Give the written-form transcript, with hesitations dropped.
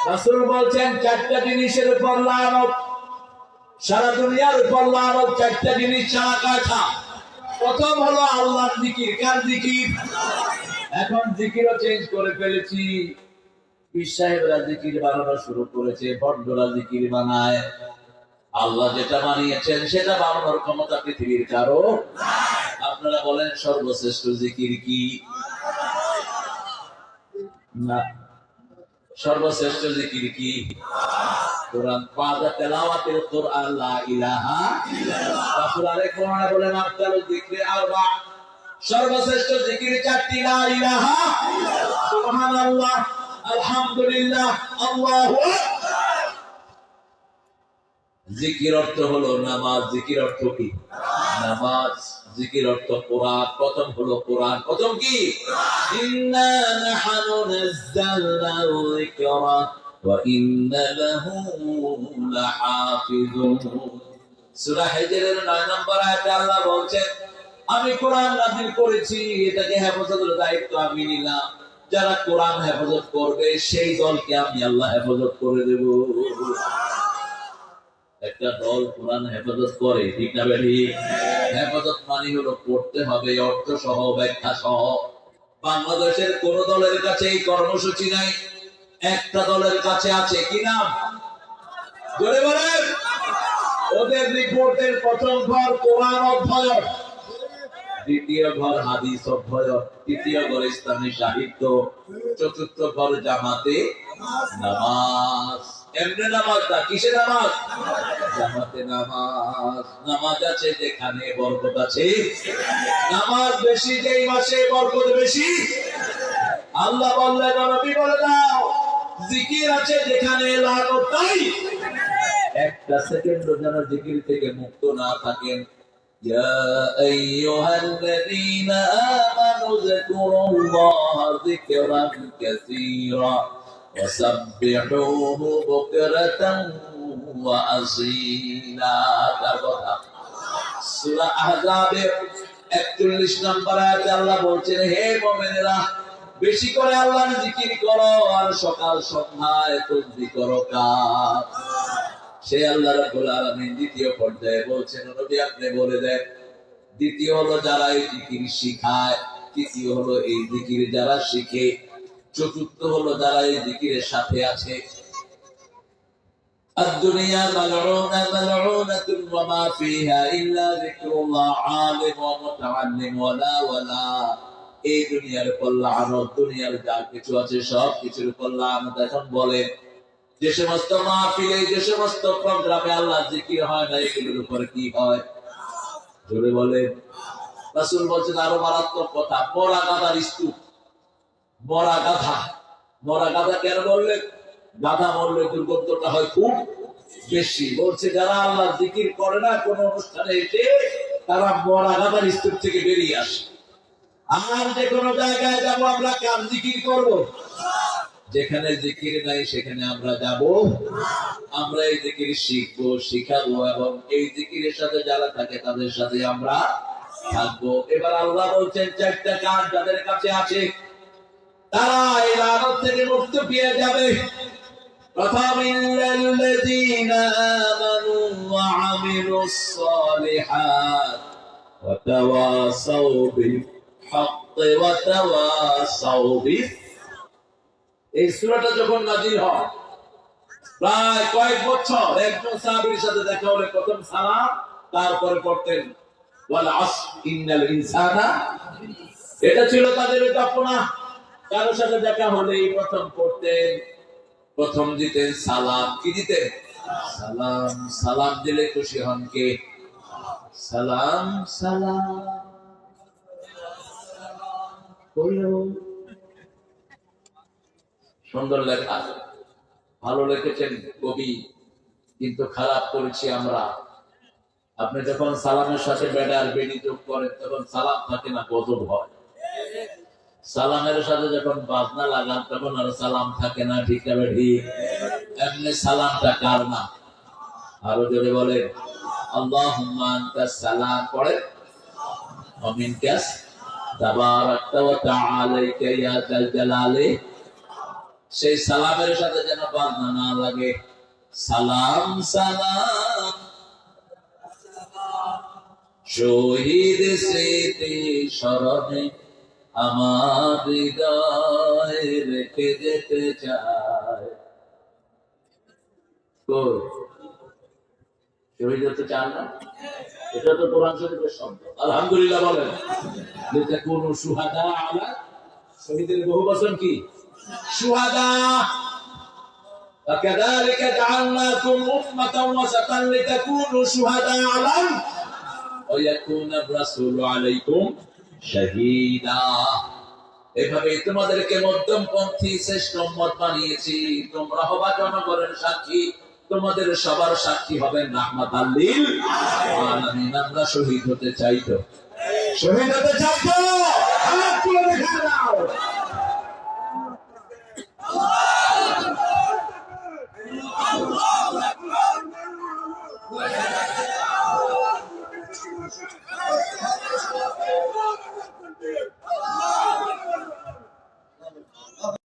রাসূল বলছেন চারটা জিনিসের উপর লানত, সারা দুনিয়ার উপর লানত, চারটা জিনিস ছাড়া কথা। প্রথম হলো আল্লাহর জিকির। কার জিকির? এখন জিকিরও চেঞ্জ করে ফেলেছি। পীর সাহেবরা জিকির বানানো শুরু করেছে, বড়রা জিকির বানায়। আল্লাহ যেটা বানিয়েছেন সেটা বানানোর ক্ষমতা পৃথিবীর কারো। আপনারা বলেন সর্বশ্রেষ্ঠ জিকির কি? না। সর্বশ্রেষ্ঠ জিকির কি? কোরআন। পাঁচা তেলাওয়াতের কোরআন, লা ইলাহা ইল্লাল্লাহ। রাসূল আলাইহিস সালাম বলেন আফদালুল যিকরি আরবা, সর্বশ্রেষ্ঠ জিকির চারটি, লা ইলাহা ইল্লাল্লাহ, সুবহানাল্লাহ, আলহামদুলিল্লাহ, আল্লাহু আকবার। জিকির অর্থ হলো নামাজ। জিকির অর্থ কি? নামাজ। জিকির অর্থ কোরআন। প্রথম হলো কোরআন। প্রথম কি? ইন্না নাহনু নাযালনাল যিকরা ওয়া ইন্না লাহু লাহাফিজুন। সূরা হিজরের 9 নম্বর আয়াতে আল্লাহ বলেন, আমি কোরআন নাযিল করেছি, এটাকে হেফাজতের দায়িত্ব আমি নিলাম। যারা কোরআন হেফাজত করবে সেই দলকে আমি আল্লাহ হেফাজত করে দেব। একটা দল কোরআন হেফাজত করে, ঠিক না বেঠি? হেফাজত মানে হলো পড়তে হবে, অর্থ সহ, ব্যাখ্যা সহ। বাংলাদেশের কোন দলের কাছে এই কর্মসূচি নাই। একটা দলের কাছে আছে, কি নাম? জোরে বলেন। ওদের রিপোর্টের প্রথম ঘর কোরআন অধ্যয়ন, দ্বিতীয় ঘর হাদিস অধ্যয়ন, তৃতীয় ঘর ইসলামী সাহিত্য, চতুর্থ ঘর জামাতে নামাজ। এমনি নামাজ না, কিসে নামাজ? জামাতে নামাজ। নামাজ আছে যেখানে বরকত আছে। নামাজ বেশি যেই মাসে বরকত বেশি। আল্লাহ বললেন, নবী বলে দাও, জিকির আছে যেখানে লানত নাই। একটা সেকেন্ডও যেন জিকির থেকে মুক্ত না থাকেন। ইয়া আইয়ুহাল্লাযীনা আমানু যিকুরুল্লাহা যিকরান কাসীরা ওয়াসাব্বিহুহু বুকরাতান ওয়া আসীলা। সূরা আহজাবের 41 নম্বর আয়াতে আল্লাহ বলছেন, হে মুমিনেরা, বেশি করে আল্লাহর জিকির করো আর সকাল সন্ধ্যায় তাসবিহ করো। কার? সে আল্লাহ রাব্বুল আলামিন দ্বিতীয় পর্যায়ে বলছেন, নবী আপনি বলে দেন। দ্বিতীয় হলো যারা এই জিকির শিখায়, তৃতীয় হলো এই জিকির যারা শিখে, চতুর্থ হলো যারা এই জিকিরের সাথে আছে। الدنيا ملعونة ملعونة وما فيها إلا ذكر الله عالم ومتعلم ولا ولا। এই দুনিয়ার উপর লানত, দুনিয়ার যা কিছু আছে সব কিছুর উপর লানত। এখন বলেন, যে সমস্ত মাহফিলে, যে সমস্ত প্রোগ্রামে আল্লাহ জিকির হয় না, এগুলোর উপর কি হয়? জোরে বলেন। রাসূল বলছেন আরো মারাত্মক কথা, মরা গাধার স্তূপ। মরা গাধা। মরা গাধা কেন বললেন? গাধা মরলে দুর্গন্ধটা হয় খুব বেশি। বলছে যারা আল্লাহ জিকির করে না কোন অনুষ্ঠানে এসে, তারা মরা গাধার স্তূপ থেকে বেরিয়ে আসে। আর যে কোনো জায়গায় যাবো আমরা, কার জিকির করব? যেখানে জিকির নাই সেখানে আমরা যাব। আমরা এই জিকির শিখবো, শিখাবো, এবং এই জিকিরের সাথে যারা থাকে তাদের সাথে আমরা থাকবো। এবার আল্লাহ বলছেন চারটা কাজ যাদের কাছে আছে তারা এই লানত থেকে মুক্ত পেয়ে যাবে। প্রথম, ইল্লাল্লাযীনা আমানু ওয়া আমিলুস সালিহাত ওয়া তাওয়াসাউ বিল হাক্কি ওয়া তাওয়াসাউ বিস। এই সূরাটা যখন নাযিল হয়, প্রায় কয়েক বছর একজন সাহাবীর সাথে দেখা হলে প্রথম সালাম, তারপরে পড়তেন ওয়াল আসর ইন্নাল ইনসানা। এটা ছিল তাদের উদ্যাপনা। কারোর সাথে দেখা হলেই প্রথম পড়তেন, প্রথম দিতেন সালাম। কি দিতেন? সালাম। সালাম দিলে খুশি হন কে? সালাম সালাম। সুন্দর লেখা, ভালো লিখেছেন কবি, কিন্তু খারাপ করেছি আমরা। আপনি যখন সালামের সাথে বেডার বেডি যোগ করেন তখন সালাম থাকে না, গজব হয়। সালামের সাথে যখন বাজনা লাগান তখন আর সালাম থাকে না, ঠিক না বেঠি? এমনি সালামটা কার না? আরো জোরে বলেন, আল্লাহুম্মা আনতাস সালাম পড়ে ওয়া মিনকাস তাবারাকতা ওয়া তাআলাইকা ইয়া যাল জালালি। সেই সালামের সাথে যেন বাজনা না লাগে। সালাম সালাম শহীদ স্মৃতি স্মরণে আমার হৃদয় রেখে যেতে চায়। শহীদ হতে চান না? এটা তো কোরআন শরীফের শব্দ। আলহামদুলিল্লাহ বলেন। লিতাকুনু শুহাদা আলা, শহীদের বহু বচন কি? শুহাদা। وكذلك جعلناكم أمة وسطا لتكونوا شهداء على ويكون الرسول عليكم شهيدا। এভাবে তোমাদেরকে মধ্যমপন্থী শ্রেষ্ঠ উম্মত বানিয়েছি, তোমরা হবা জনগণের সাক্ষী, তোমাদের সবার সাক্ষী হবেন রাহমাতাল লিল আলামিন। আমরা শহীদ হতে চাই তো? শহীদ হতে চাই তো? হাত তুলে দেখা দাও।